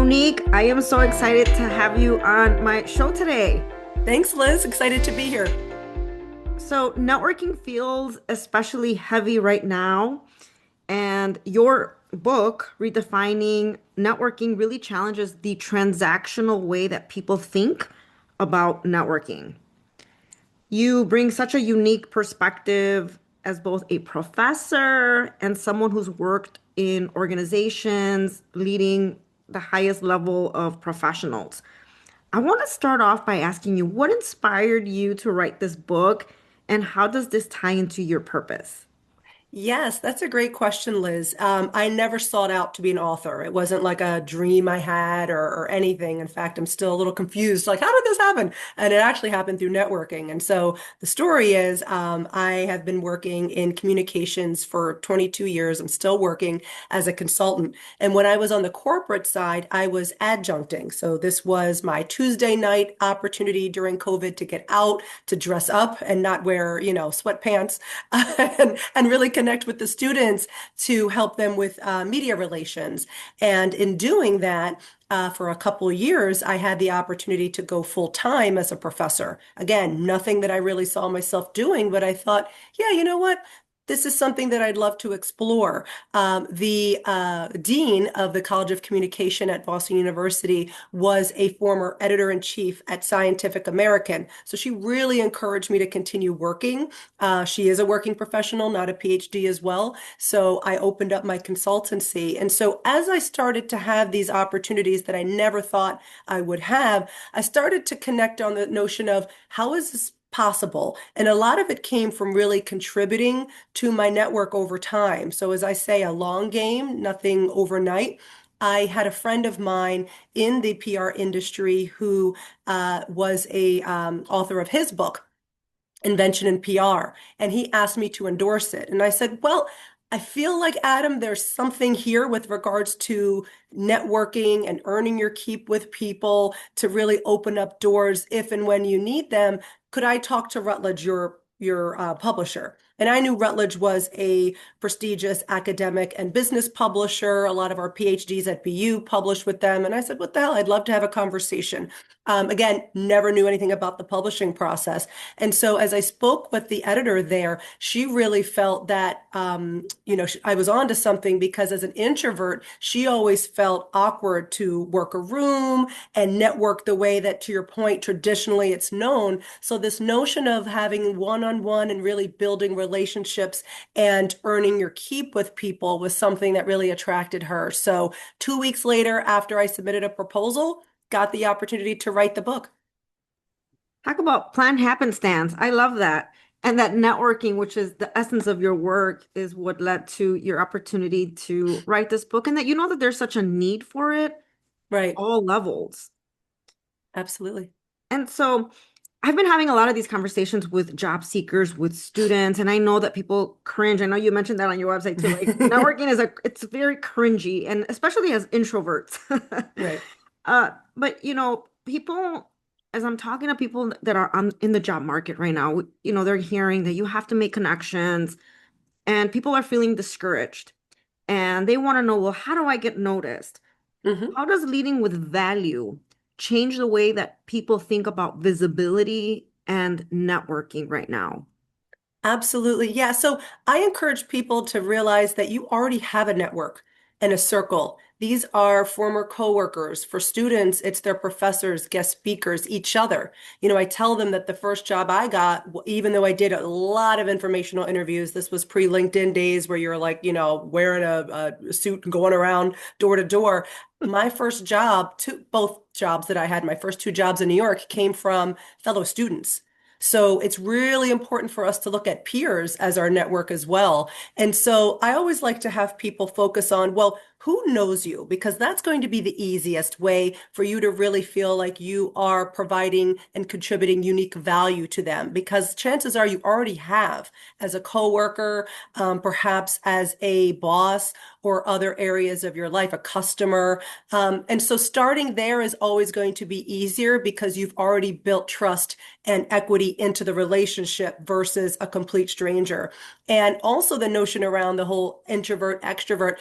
Monique, I am so excited to have you on my show today. Thanks, Liz. Excited to be here. So, networking feels especially heavy right now, and your book, Redefining Networking, really challenges the transactional way that people think about networking. You bring such a unique perspective as both a professor and someone who's worked in organizations leading the highest level of professionals. I want to start off by asking you what inspired you to write this book and how does this tie into your purpose? Yes, that's a great question, Liz. I never sought out to be an author. It wasn't like a dream I had or anything. In fact, I'm still a little confused. Like, how did this happen? And it actually happened through networking. And so the story is I have been working in communications for 22 years. I'm still working as a consultant. And when I was on the corporate side, I was adjuncting. So this was my Tuesday night opportunity during COVID to get out, to dress up and not wear, sweatpants and really connect with the students to help them with media relations. And in doing that, for a couple of years, I had the opportunity to go full time as a professor. Again, nothing that I really saw myself doing, but I thought, yeah, you know what? This is something that I'd love to explore. The dean of the College of Communication at Boston University was a former editor-in-chief at Scientific American. So she really encouraged me to continue working. She is a working professional, not a PhD as well. So I opened up my consultancy. And so as I started to have these opportunities that I never thought I would have, I started to connect on the notion of how is this possible? And a lot of it came from really contributing to my network over time. So as I say, a long game, nothing overnight. I had a friend of mine in the PR industry who was a author of his book, Invention in PR, and he asked me to endorse it. And I said, well, I feel like, Adam, there's something here with regards to networking and earning your keep with people to really open up doors if and when you need them. Could I talk to Routledge, your publisher? And I knew Routledge was a prestigious academic and business publisher. A lot of our PhDs at BU published with them. And I said, what the hell? I'd love to have a conversation. Again, never knew anything about the publishing process. And so as I spoke with the editor there, she really felt that, I was onto something because as an introvert, she always felt awkward to work a room and network the way that, to your point, traditionally it's known. So this notion of having one-on-one and really building relationships and earning your keep with people was something that really attracted her. So 2 weeks later, after I submitted a proposal, got the opportunity to write the book. Talk about planned happenstance. I love that. And that networking, which is the essence of your work, is what led to your opportunity to write this book, and that you know that there's such a need for it, Right. all levels. Absolutely. And so I've been having a lot of these conversations with job seekers, with students, and I know that people cringe. I know you mentioned that on your website too. Like networking it's very cringy, and especially as introverts. Right. But people, as I'm talking to people that are in the job market right now, they're hearing that you have to make connections, and people are feeling discouraged, and they want to know, well, how do I get noticed? Mhm. How does leading with value change the way that people think about visibility and networking right now? Absolutely. Yeah. So I encourage people to realize that you already have a network and a circle. These are former coworkers. For students, it's their professors, guest speakers, each other. I tell them that the first job I got, even though I did a lot of informational interviews, this was pre-LinkedIn days where you're like, wearing a suit and going around door to door. My first job, both jobs that I had, my first two jobs in New York came from fellow students. So it's really important for us to look at peers as our network as well. And so I always like to have people focus on, well, who knows you? Because that's going to be the easiest way for you to really feel like you are providing and contributing unique value to them. Because chances are you already have as a coworker, perhaps as a boss or other areas of your life, a customer. And so starting there is always going to be easier because you've already built trust and equity into the relationship versus a complete stranger. And also the notion around the whole introvert, extrovert.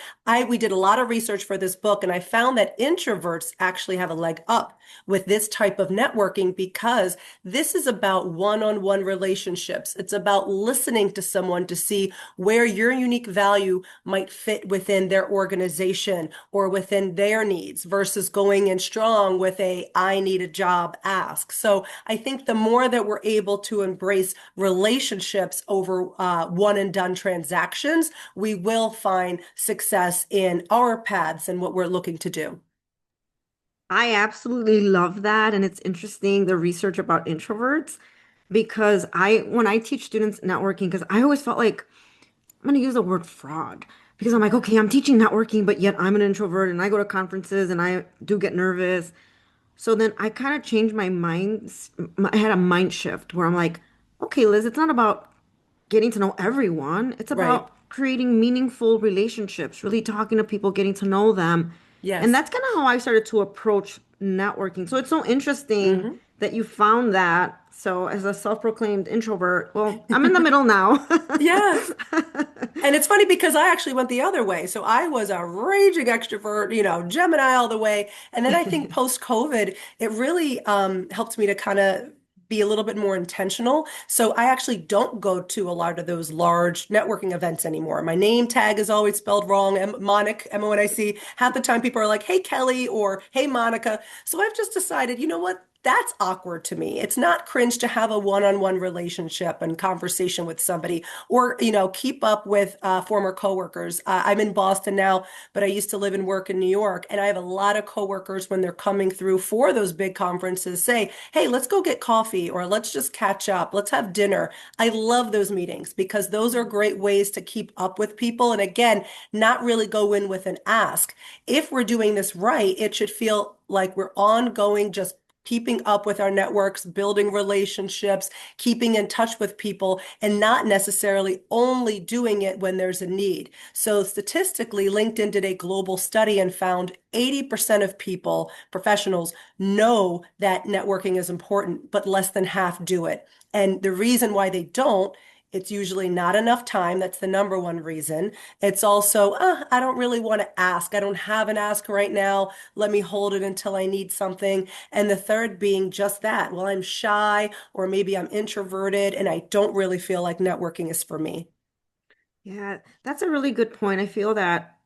We did a lot of research for this book, and I found that introverts actually have a leg up with this type of networking because this is about one-on-one relationships. It's about listening to someone to see where your unique value might fit within their organization or within their needs versus going in strong with a I need a job ask. So I think the more that we're able to embrace relationships over one and done transactions, we will find success in our paths and what we're looking to do. I absolutely love that. And it's interesting the research about introverts because when I teach students networking, because I always felt like I'm going to use the word fraud because I'm like, okay, I'm teaching networking, but yet I'm an introvert and I go to conferences and I do get nervous. So then I kind of changed my mind. I had a mind shift where I'm like, okay, Liz, it's not about getting to know everyone. It's Right. about creating meaningful relationships, really talking to people, getting to know them. And Yes. that's kind of how I started to approach networking. So it's so interesting Hmm. that you found that. So as a self-proclaimed introvert, well, I'm in the middle now. Yes. And it's funny because I actually went the other way. So I was a raging extrovert, Gemini all the way. And then I think post-COVID, it really helped me to kind of be a little bit more intentional. So I actually don't go to a lot of those large networking events anymore. My name tag is always spelled wrong, Monic, Monic. Half the time people are like, hey, Kelly, or hey, Monica. So I've just decided, you know what? That's awkward to me. It's not cringe to have a one-on-one relationship and conversation with somebody or keep up with former coworkers. I'm in Boston now, but I used to live and work in New York, and I have a lot of coworkers when they're coming through for those big conferences say, hey, let's go get coffee or let's just catch up, let's have dinner. I love those meetings because those are great ways to keep up with people, and again, not really go in with an ask. If we're doing this right, it should feel like we're ongoing, just keeping up with our networks, building relationships, keeping in touch with people, and not necessarily only doing it when there's a need. So statistically, LinkedIn did a global study and found 80% of people, professionals, know that networking is important, but less than half do it. And the reason why they don't, it's usually not enough time. That's the number one reason. It's also, I don't really want to ask. I don't have an ask right now. Let me hold it until I need something. And the third being just that. Well, I'm shy, or maybe I'm introverted, and I don't really feel like networking is for me. Yeah, that's a really good point. I feel that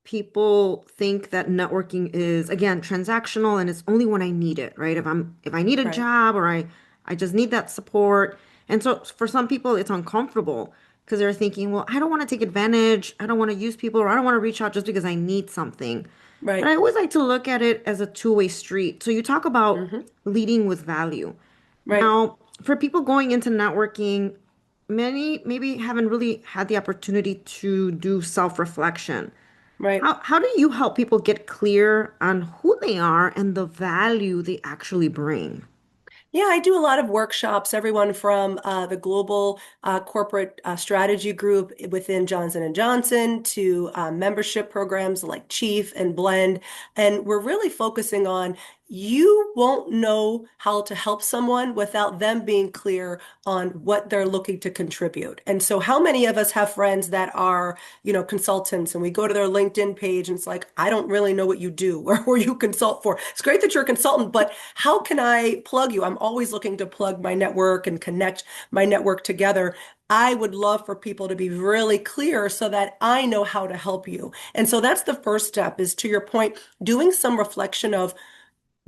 people think that networking is again transactional and it's only when I need it, right? If I need a Right, job or I just need that support. And so for some people it's uncomfortable because they're thinking, well, I don't want to take advantage, I don't want to use people, or I don't want to reach out just because I need something. But right, I always like to look at it as a two-way street. So you talk about hmm leading with value. right, Now, for people going into networking, many maybe haven't really had the opportunity to do self-reflection. right. How do you help people get clear on who they are and the value they actually bring? Yeah, I do a lot of workshops, everyone from the global corporate strategy group within Johnson and Johnson to membership programs like Chief and Blend. And we're really focusing on you won't know how to help someone without them being clear on what they're looking to contribute. And so how many of us have friends that are, consultants and we go to their LinkedIn page and it's like, I don't really know what you do or who you consult for. It's great that you're a consultant, but how can I plug you? I'm always looking to plug my network and connect my network together. I would love for people to be really clear so that I know how to help you. And so that's the first step is to your point, doing some reflection of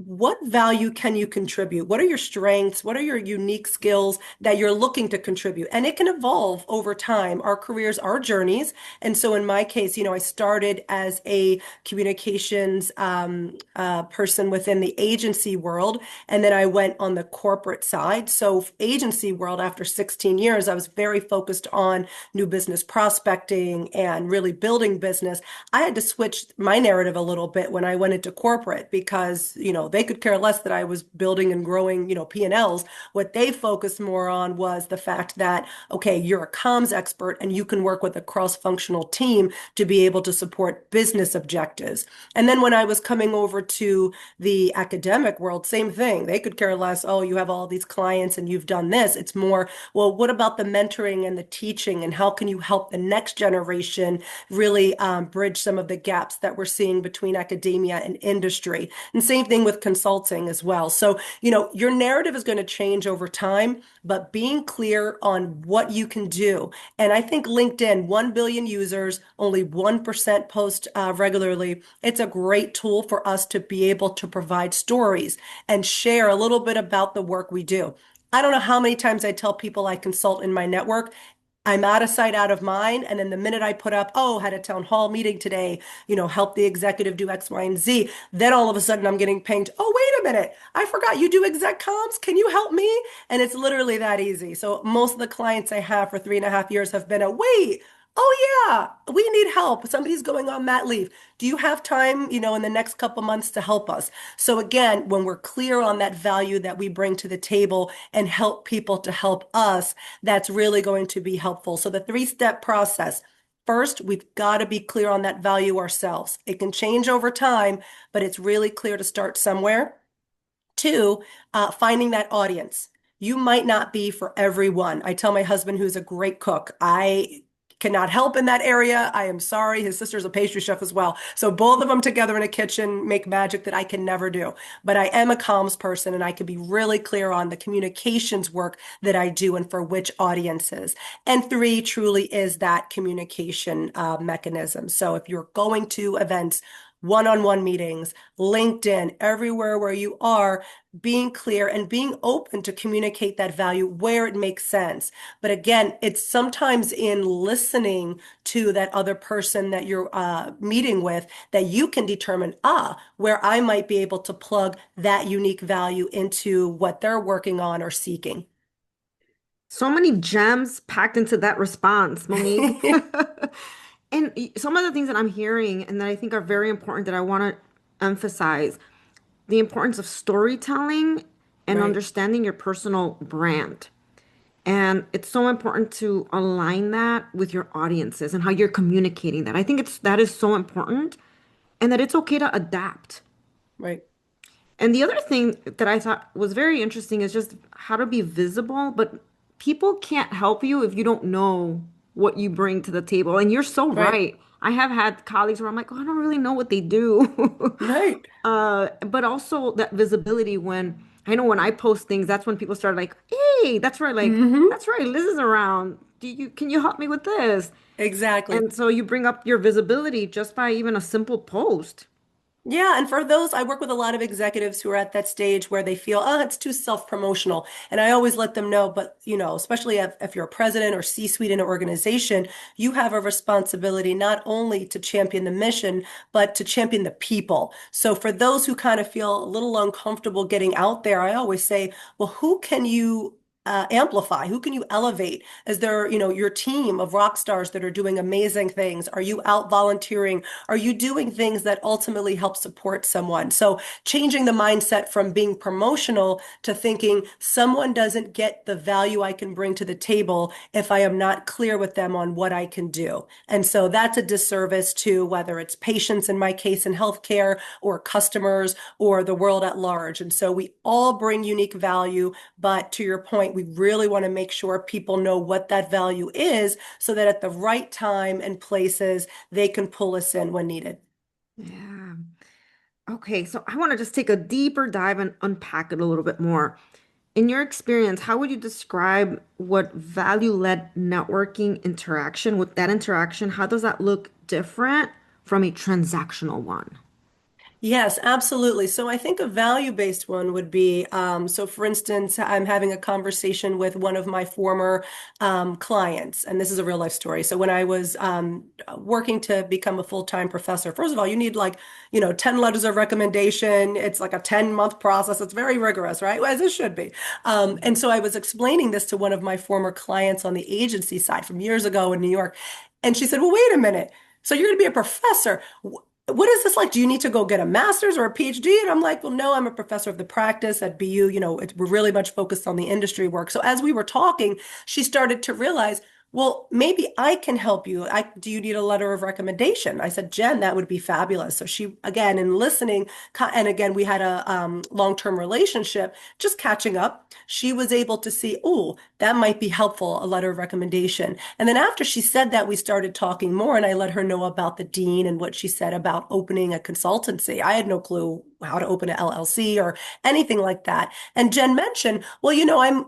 what value can you contribute? What are your strengths? What are your unique skills that you're looking to contribute? And it can evolve over time. Our careers are journeys. And so in my case, I started as a communications person within the agency world. And then I went on the corporate side. So agency world, after 16 years, I was very focused on new business prospecting and really building business. I had to switch my narrative a little bit when I went into corporate because, They could care less that I was building and growing, P&Ls. What they focused more on was the fact that, okay, you're a comms expert and you can work with a cross-functional team to be able to support business objectives. And then when I was coming over to the academic world, same thing. They could care less, oh, you have all these clients and you've done this. It's more, well, what about the mentoring and the teaching, and how can you help the next generation really bridge some of the gaps that we're seeing between academia and industry? And same thing with consulting as well. So, your narrative is going to change over time, but being clear on what you can do. And I think LinkedIn, 1 billion users, only 1% post regularly. It's a great tool for us to be able to provide stories and share a little bit about the work we do. I don't know how many times I tell people I consult in my network. I'm out of sight, out of mind. And then the minute I put up, oh, had a town hall meeting today, help the executive do X, Y, and Z, then all of a sudden I'm getting pinged. Oh, wait a minute. I forgot you do exec comms. Can you help me? And it's literally that easy. So most of the clients I have for 3.5 years have been wait, oh yeah, we need help. Somebody's going on mat leave. Do you have time, in the next couple months to help us? So again, when we're clear on that value that we bring to the table and help people to help us, that's really going to be helpful. So the three-step process. First, we've got to be clear on that value ourselves. It can change over time, but it's really clear to start somewhere. Two, finding that audience. You might not be for everyone. I tell my husband, who's a great cook, I cannot help in that area. I am sorry. His sister's a pastry chef as well. So both of them together in a kitchen make magic that I can never do. But I am a comms person, and I can be really clear on the communications work that I do and for which audiences. And three truly is that communication mechanism. So if you're going to events, one-on-one meetings, LinkedIn, everywhere where you are, being clear and being open to communicate that value where it makes sense. But again, it's sometimes in listening to that other person that you're meeting with that you can determine, where I might be able to plug that unique value into what they're working on or seeking. So many gems packed into that response, Monique. And some of the things that I'm hearing and that I think are very important that I want to emphasize the importance of storytelling and Right, understanding your personal brand. And it's so important to align that with your audiences and how you're communicating that. I think that is so important and that it's okay to adapt. right, And the other thing that I thought was very interesting is just how to be visible, but people can't help you if you don't know what you bring to the table. And you're so right, right. I have had colleagues where I'm like, oh, I don't really know what they do. right. But also that visibility when I know when I post things, that's when people start like, hey, Hmm. that's right, Liz is around. Can you help me with this? Exactly. And so you bring up your visibility just by even a simple post. Yeah, and for those, I work with a lot of executives who are at that stage where they feel, oh, it's too self-promotional. And I always let them know, but especially if you're a president or C-suite in an organization, you have a responsibility not only to champion the mission, but to champion the people. So for those who kind of feel a little uncomfortable getting out there, I always say, well, who can you amplify? Who can you elevate? Is there, your team of rock stars that are doing amazing things? Are you out volunteering? Are you doing things that ultimately help support someone? So changing the mindset from being promotional to thinking someone doesn't get the value I can bring to the table if I am not clear with them on what I can do. And so that's a disservice to whether it's patients in my case in healthcare or customers or the world at large. And so we all bring unique value, but to your point, we really want to make sure people know what that value is so that at the right time and places, they can pull us in when needed. Yeah. Okay, so I want to just take a deeper dive and unpack it a little bit more. In your experience, how would you describe what value-led networking interaction, with that interaction, how does that look different from a transactional one? Yes, absolutely. So I think a value-based one would be, so for instance, I'm having a conversation with one of my former clients, and this is a real life story. So when I was working to become a full-time professor, first of all, you need 10 letters of recommendation. It's like a 10-month process. It's very rigorous, right? As it should be. And so I was explaining this to one of my former clients on the agency side from years ago in New York. And she said, well, wait a minute. So you're going to be a professor. what is this like? Do you need to go get a master's or a PhD? And I'm like, well, no, I'm a professor of the practice at BU. We're really much focused on the industry work. So as we were talking, she started to realize, well, maybe I can help you. Do you need a letter of recommendation? I said, Jen, that would be fabulous. So she, again, in listening, and again, we had a long-term relationship, just catching up. She was able to see, oh, that might be helpful, a letter of recommendation. And then after she said that, we started talking more, and I let her know about the dean and what she said about opening a consultancy. I had no clue how to open an LLC or anything like that. And Jen mentioned, well, I'm,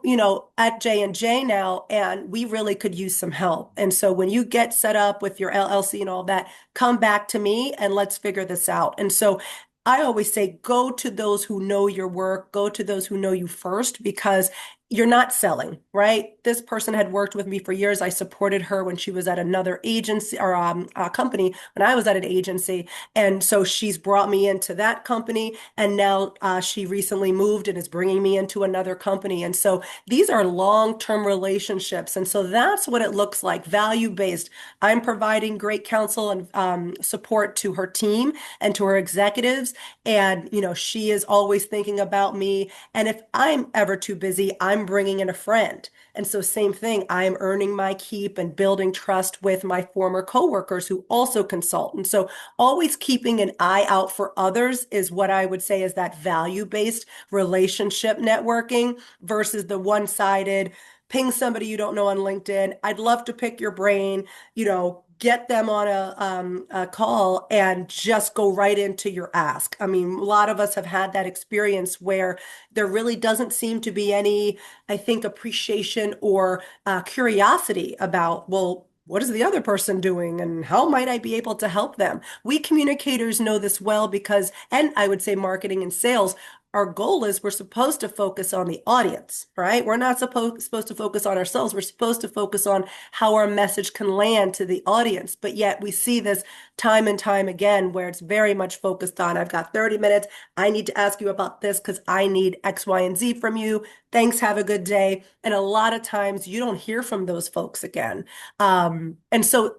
at J&J now, and we really could use some help. And so when you get set up with your LLC and all that, come back to me and let's figure this out. And so I always say, go to those who know your work, go to those who know you first, because you're not selling, right? This person had worked with me for years. I supported her when she was at another agency or a company when I was at an agency. And so she's brought me into that company. And now she recently moved and is bringing me into another company. And so these are long-term relationships. And so that's what it looks like, value-based. I'm providing great counsel and support to her team and to her executives. And, she is always thinking about me. And if I'm ever too busy, I'm bringing in a friend. And so same thing, I'm earning my keep and building trust with my former coworkers who also consult. And so always keeping an eye out for others is what I would say is that value-based relationship networking versus the one-sided ping somebody you don't know on LinkedIn. I'd love to pick your brain, get them on a call and just go right into your ask. I mean, a lot of us have had that experience where there really doesn't seem to be any, I think, appreciation or curiosity about, well, what is the other person doing and how might I be able to help them? We communicators know this well because, and I would say marketing and sales, our goal is we're supposed to focus on the audience, right? We're not supposed to focus on ourselves. We're supposed to focus on how our message can land to the audience. But yet we see this time and time again where it's very much focused on, I've got 30 minutes. I need to ask you about this because I need X, Y, and Z from you. Thanks. Have a good day. And a lot of times you don't hear from those folks again. And so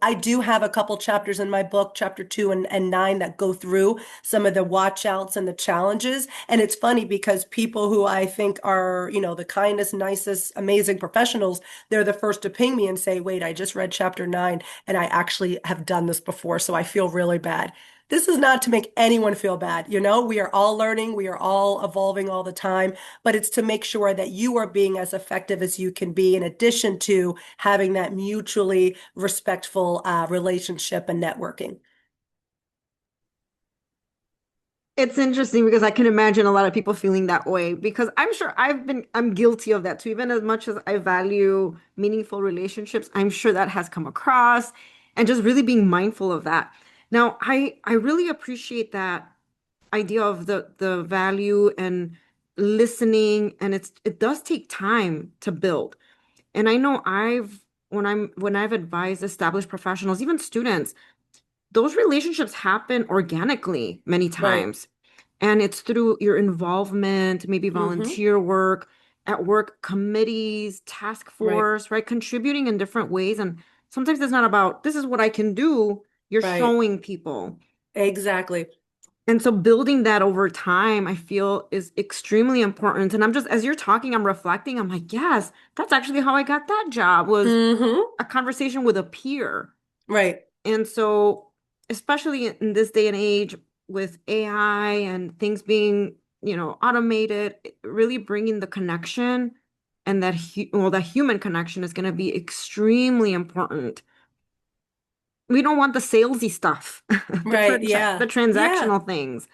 I do have a couple chapters in my book, chapter 2 and 9, that go through some of the watch outs and the challenges. And it's funny because people who I think are, the kindest, nicest, amazing professionals, they're the first to ping me and say, wait, I just read chapter 9 and I actually have done this before. So I feel really bad. This is not to make anyone feel bad. We are all learning, we are all evolving all the time, but it's to make sure that you are being as effective as you can be, in addition to having that mutually respectful relationship and networking. It's interesting because I can imagine a lot of people feeling that way because I'm sure I'm guilty of that too. Even as much as I value meaningful relationships, I'm sure that has come across and just really being mindful of that. Now, I really appreciate that idea of the value and listening, and it does take time to build. And I know when I've advised established professionals, even students, those relationships happen organically many Right. times. And it's through your involvement, maybe Mm-hmm. volunteer work, at work committees, task Right. force, right? Contributing in different ways. And sometimes it's not about this is what I can do. You're Right. showing people. Exactly. And so building that over time, I feel is extremely important. And I'm just, as you're talking, I'm reflecting. I'm like, yes, that's actually how I got that job was Mm-hmm. a conversation with a peer. Right. And so, especially in this day and age with AI and things being, automated, really bringing the connection and that human connection is going to be extremely important. We don't want the salesy stuff, Right. the Yeah. Yeah. transactional things.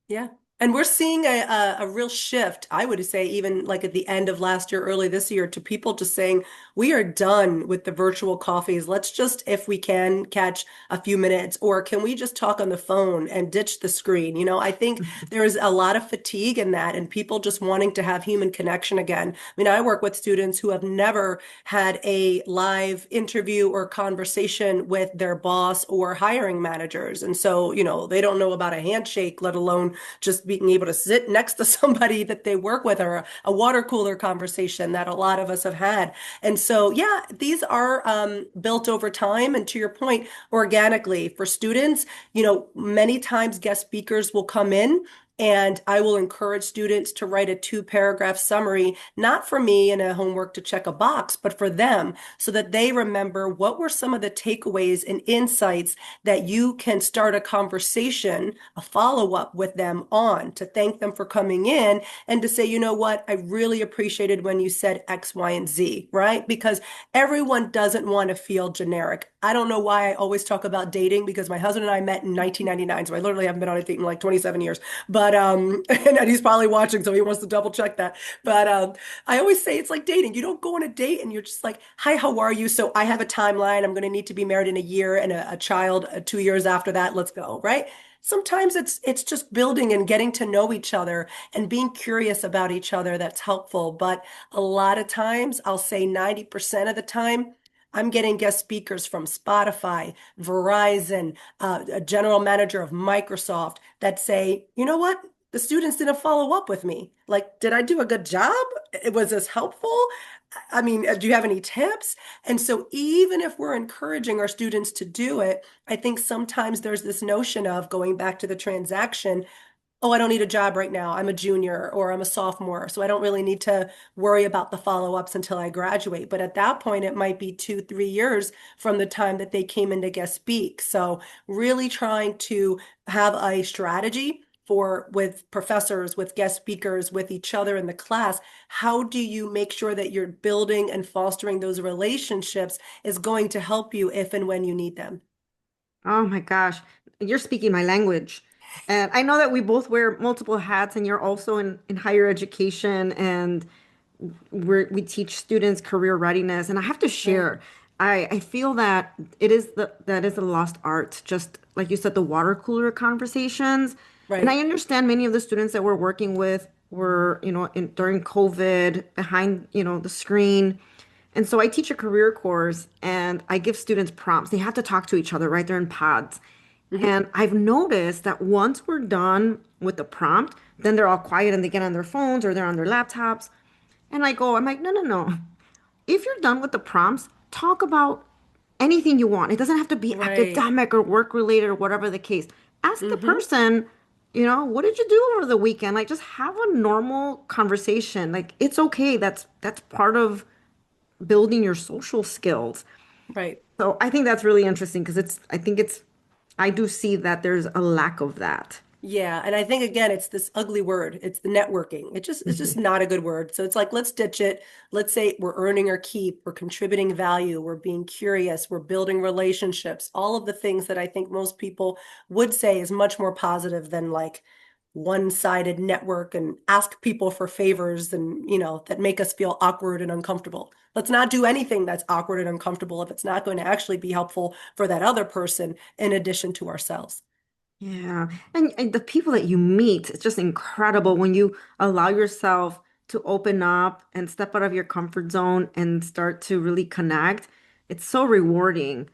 Yeah. And we're seeing a real shift, I would say, even like at the end of last year, early this year, to people just saying, we are done with the virtual coffees. Let's just, if we can, catch a few minutes, or can we just talk on the phone and ditch the screen? I think there is a lot of fatigue in that and people just wanting to have human connection again. I mean, I work with students who have never had a live interview or conversation with their boss or hiring managers. And so, they don't know about a handshake, let alone just being able to sit next to somebody that they work with, or a water cooler conversation that a lot of us have had. And so, yeah, these are built over time. And to your point, organically for students, many times guest speakers will come in. And I will encourage students to write a 2 paragraph summary, not for me in a homework to check a box, but for them, so that they remember what were some of the takeaways and insights that you can start a conversation, a follow-up with them on, to thank them for coming in and to say, you know what, I really appreciated when you said X, Y, and Z, right? Because everyone doesn't want to feel generic. I don't know why I always talk about dating, because my husband and I met in 1999, so I literally haven't been on a date in like 27 years. But and he's probably watching, so he wants to double check that. But I always say it's like dating. You don't go on a date and you're just like, "Hi, how are you?" So I have a timeline. I'm going to need to be married in a year and a child 2 years after that. Let's go, right? Sometimes it's just building and getting to know each other and being curious about each other that's helpful. But a lot of times, I'll say 90% of the time, I'm getting guest speakers from Spotify, Verizon, a general manager of Microsoft that say, you know what? The students didn't follow up with me. Like, did I do a good job? Was this helpful? I mean, do you have any tips? And so, even if we're encouraging our students to do it, I think sometimes there's this notion of going back to the transaction. Oh, I don't need a job right now. I'm a junior or I'm a sophomore, so I don't really need to worry about the follow-ups until I graduate. But at that point, it might be 2, 3 years from the time that they came in to guest speak. So really trying to have a strategy for with professors, with guest speakers, with each other in the class. How do you make sure that you're building and fostering those relationships is going to help you if and when you need them? Oh my gosh, you're speaking my language. And I know that we both wear multiple hats, and you're also in higher education, and we teach students career readiness. And I have to Right, share, I feel that that is a lost art, just like you said, the water cooler conversations. And I right. understand many of the students that we're working with were, during COVID behind, the screen. And so I teach a career course and I give students prompts. They have to talk to each other, right? They're in pods. Hmm. And I've noticed that once we're done with the prompt, then they're all quiet and they get on their phones or they're on their laptops. And I'm like, no, no, no. If you're done with the prompts, talk about anything you want. It doesn't have to be Right. academic or work related or whatever the case. Ask the Hmm. person, what did you do over the weekend? Like just have a normal conversation. Like it's okay. That's part of building your social skills. Right. So I think that's really interesting because I do see that there's a lack of that. Yeah, and I think again, it's this ugly word. It's the networking. It's just not a good word. So it's like, let's ditch it. Let's say we're earning our keep, we're contributing value, we're being curious, we're building relationships, all of the things that I think most people would say is much more positive than like one-sided network and ask people for favors and, that make us feel awkward and uncomfortable. Let's not do anything that's awkward and uncomfortable if it's not going to actually be helpful for that other person in addition to ourselves. Yeah. And the people that you meet, it's just incredible when you allow yourself to open up and step out of your comfort zone and start to really connect. It's so rewarding.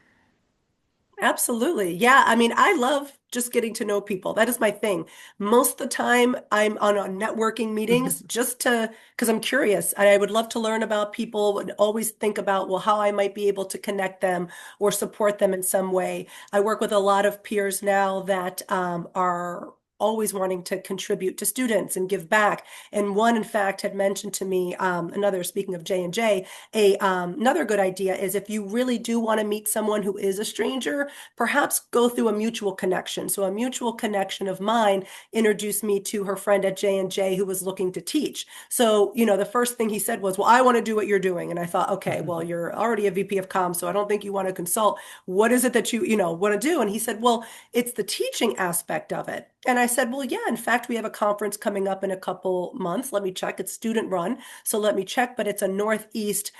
Absolutely. Yeah. I mean, I love just getting to know people. That is my thing. Most of the time, I'm on networking meetings just because I'm curious. I would love to learn about people and always think about, well, how I might be able to connect them or support them in some way. I work with a lot of peers now that are always wanting to contribute to students and give back. And one, in fact, had mentioned to me, another, speaking of J&J, another good idea is if you really do want to meet someone who is a stranger, perhaps go through a mutual connection. So a mutual connection of mine introduced me to her friend at J&J who was looking to teach. So, the first thing he said was, well, I want to do what you're doing. And I thought, okay, well, you're already a VP of comms, so I don't think you want to consult. What is it that you want to do? And he said, well, it's the teaching aspect of it. And I said, well, yeah, in fact, we have a conference coming up in a couple months. Let me check. It's student run. So let me check, but it's a Northeast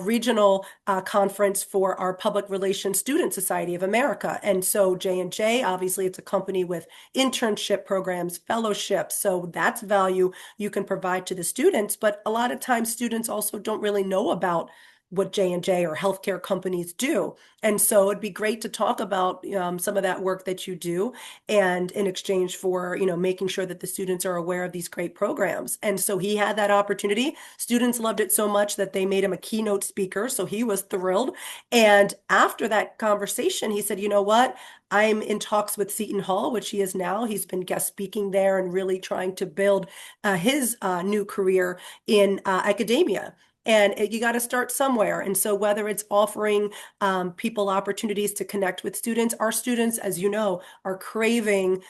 regional conference for our Public Relations Student Society of America. And so J&J, obviously, it's a company with internship programs, fellowships. So that's value you can provide to the students. But a lot of times, students also don't really know about what J&J or healthcare companies do. And so it'd be great to talk about some of that work that you do, and in exchange for, making sure that the students are aware of these great programs. And so he had that opportunity. Students loved it so much that they made him a keynote speaker. So he was thrilled. And after that conversation, he said, you know what? I'm in talks with Seton Hall, which he is now. He's been guest speaking there and really trying to build his new career in academia. And you got to start somewhere. And so, whether it's offering people opportunities to connect with students, our students, as you know, are craving,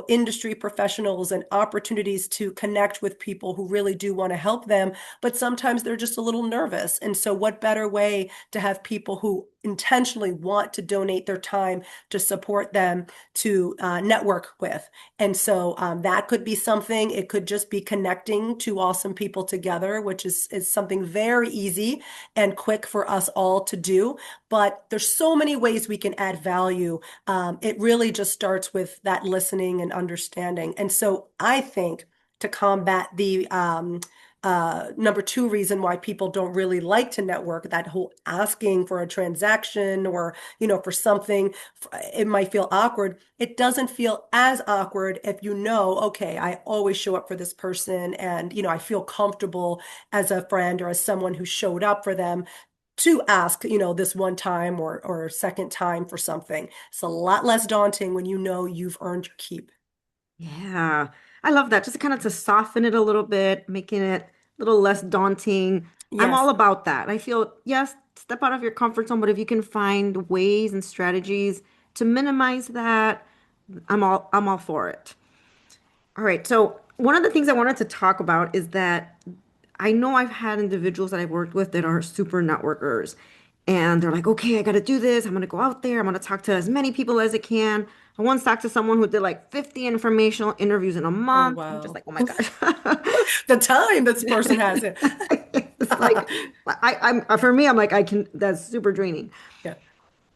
industry professionals and opportunities to connect with people who really do want to help them. But sometimes they're just a little nervous. And so, what better way to have people who intentionally want to donate their time to support them to network with? And so that could be something. It could just be connecting two awesome people together, which is something very easy and quick for us all to do. But there's so many ways we can add value. It really just starts with that listening and understanding. And so I think to combat the number two reason why people don't really like to network, that whole asking for a transaction or, for something, it might feel awkward. It doesn't feel as awkward if you know, okay, I always show up for this person and, I feel comfortable as a friend or as someone who showed up for them to ask, this one time or second time for something. It's a lot less daunting when you know you've earned your keep. Yeah, I love that. Just kind of to soften it a little bit, making it a little less daunting. I'm all Yes. about that. I feel, yes, step out of your comfort zone, but if you can find ways and strategies to minimize that, I'm all for it. All right. So one of the things I wanted to talk about is that I know I've had individuals that I've worked with that are super networkers. And they're like, okay, I got to do this. I'm going to go out there. I'm going to talk to as many people as I can. I once talked to someone who did like 50 informational interviews in a Oh, month. I'm just wow. like, oh my gosh. The time this person has it. It's like, for me, I'm like, that's super draining. Yeah.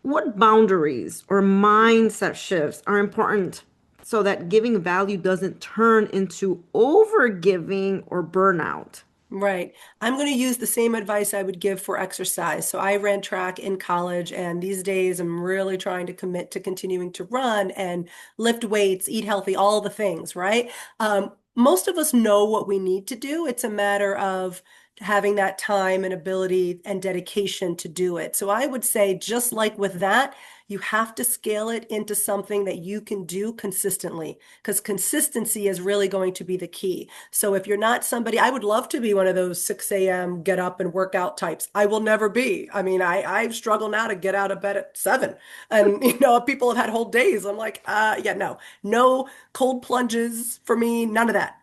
What boundaries or mindset shifts are important so that giving value doesn't turn into overgiving or burnout? Right. I'm going to use the same advice I would give for exercise. So I ran track in college, and these days I'm really trying to commit to continuing to run and lift weights, eat healthy, all the things, right? Most of us know what we need to do. It's a matter of having that time and ability and dedication to do it. So I would say, just like with that, you have to scale it into something that you can do consistently, because consistency is really going to be the key. So if you're not somebody, I would love to be one of those 6 a.m. get up and work out types. I will never be. I mean, I struggle now to get out of bed at 7. And, people have had whole days. I'm like, yeah, no cold plunges for me, none of that.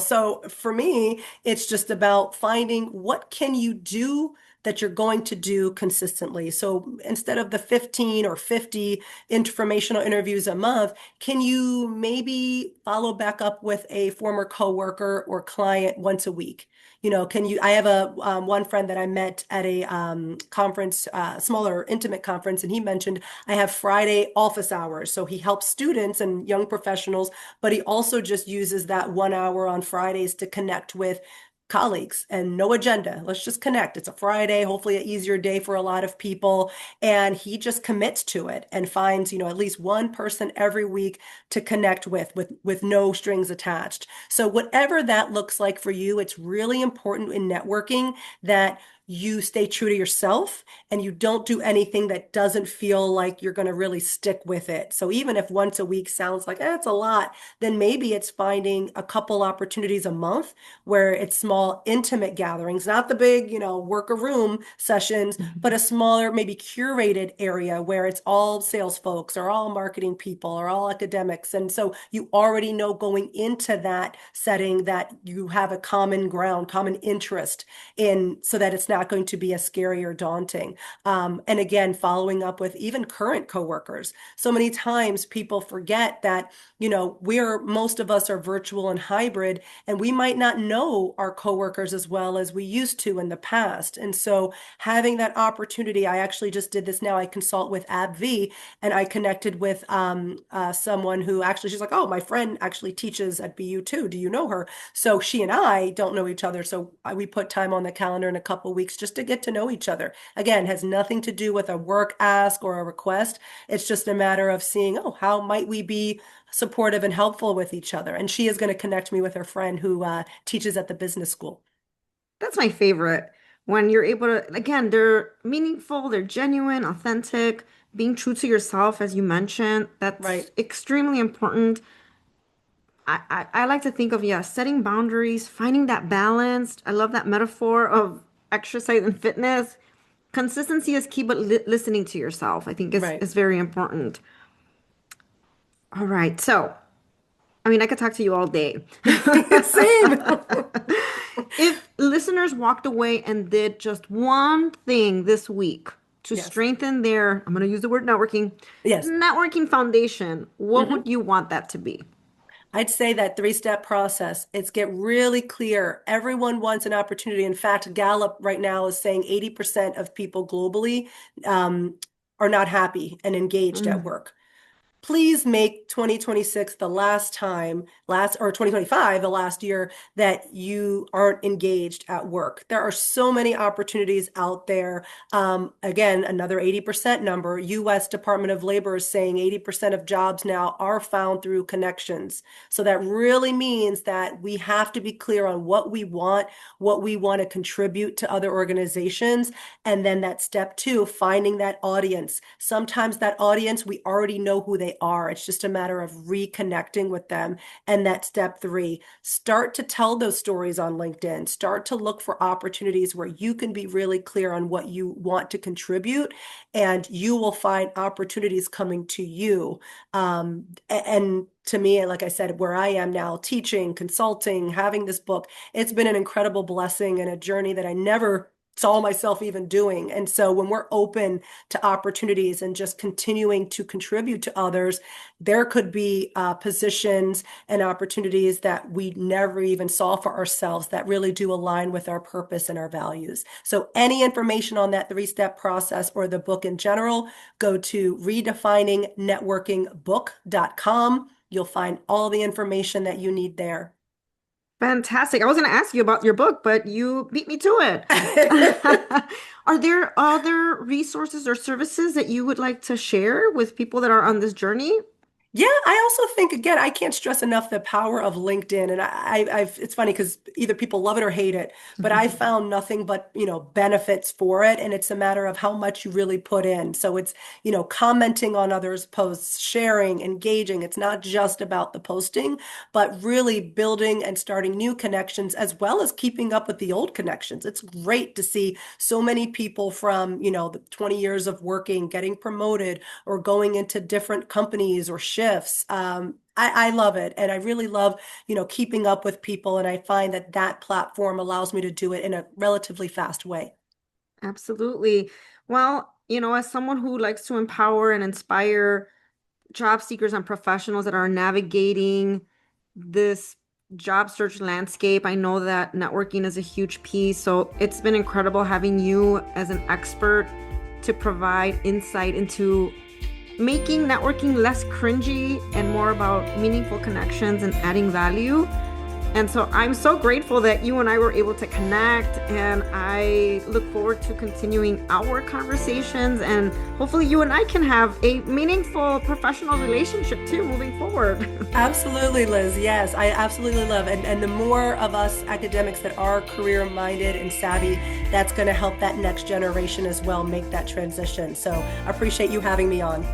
So for me, it's just about finding what can you do that you're going to do consistently. So instead of the 15 or 50 informational interviews a month, can you maybe follow back up with a former coworker or client once a week? I have a one friend that I met at a conference, smaller, intimate conference, and he mentioned I have Friday office hours. So he helps students and young professionals, but he also just uses that 1 hour on Fridays to connect with colleagues and no agenda. Let's just connect. It's a Friday, hopefully an easier day for a lot of people. And he just commits to it and finds, at least one person every week to connect with no strings attached. So whatever that looks like for you, it's really important in networking that you stay true to yourself and you don't do anything that doesn't feel like you're going to really stick with it. So even if once a week sounds like, it's a lot, then maybe it's finding a couple opportunities a month where it's small, intimate gatherings, not the big, work a room sessions, but a smaller, maybe curated area where it's all sales folks or all marketing people or all academics. And so you already know going into that setting that you have a common ground, common interest in, so that it's not going to be as scary or daunting. And again, following up with even current coworkers. So many times people forget that, most of us are virtual and hybrid, and we might not know our coworkers as well as we used to in the past. And so having that opportunity, I actually just did this now. I consult with AbbVie, and I connected with someone who actually, she's like, oh, my friend actually teaches at BU too. Do you know her? So she and I don't know each other. So we put time on the calendar in a couple weeks weeks just to get to know each other. Again, has nothing to do with a work ask or a request. It's just a matter of seeing, oh, how might we be supportive and helpful with each other? And she is going to connect me with her friend who teaches at the business school. That's my favorite. When you're able to, again, they're meaningful, they're genuine, authentic, being true to yourself, as you mentioned, that's Right, extremely important. I like to think of, yeah, setting boundaries, finding that balance. I love that metaphor of exercise and fitness. Consistency is key, but listening to yourself, I think, right. is very important. All right. So, I mean, I could talk to you all day. Same. If listeners walked away and did just one thing this week to Yes. strengthen their, I'm going to use the word Yes. networking foundation, what Mhm. would you want that to be? I'd say that three-step process, it's get really clear. Everyone wants an opportunity. In fact, Gallup right now is saying 80% of people globally um, are not happy and engaged at Mm. work. Please make 2026 the last time, last or 2025, the last year that you aren't engaged at work. There are so many opportunities out there. Again, another 80% number. US Department of Labor is saying 80% of jobs now are found through connections. So that really means that we have to be clear on what we want to contribute to other organizations. And then that step two, finding that audience. Sometimes that audience, we already know who they are. It's just a matter of reconnecting with them. And that step three, start to tell those stories on LinkedIn. Start to look for opportunities where you can be really clear on what you want to contribute, and you will find opportunities coming to you. And to me, like I said, where I am now, teaching, consulting, having this book, it's been an incredible blessing and a journey that I never saw myself even doing. And so when we're open to opportunities and just continuing to contribute to others, there could be positions and opportunities that we never even saw for ourselves that really do align with our purpose and our values. So any information on that three-step process or the book in general, go to redefiningnetworkingbook.com. You'll find all the information that you need there. Fantastic. I was going to ask you about your book, but you beat me to it. Are there other resources or services that you would like to share with people that are on this journey? Yeah, I also think again, I can't stress enough the power of LinkedIn. And I've it's funny because either people love it or hate it, but I found nothing but, benefits for it. And it's a matter of how much you really put in. So it's, commenting on others' posts, sharing, engaging. It's not just about the posting, but really building and starting new connections as well as keeping up with the old connections. It's great to see so many people from, the 20 years of working, getting promoted or going into different companies or shifts. I love it. And I really love, keeping up with people. And I find that that platform allows me to do it in a relatively fast way. Absolutely. Well, as someone who likes to empower and inspire job seekers and professionals that are navigating this job search landscape, I know that networking is a huge piece. So it's been incredible having you as an expert to provide insight into making networking less cringy and more about meaningful connections and adding value. And so I'm so grateful that you and I were able to connect, and I look forward to continuing our conversations, and hopefully you and I can have a meaningful professional relationship too moving forward. Absolutely, Liz. Yes, I absolutely love it. And the more of us academics that are career minded and savvy, that's going to help that next generation as well make that transition. So I appreciate you having me on.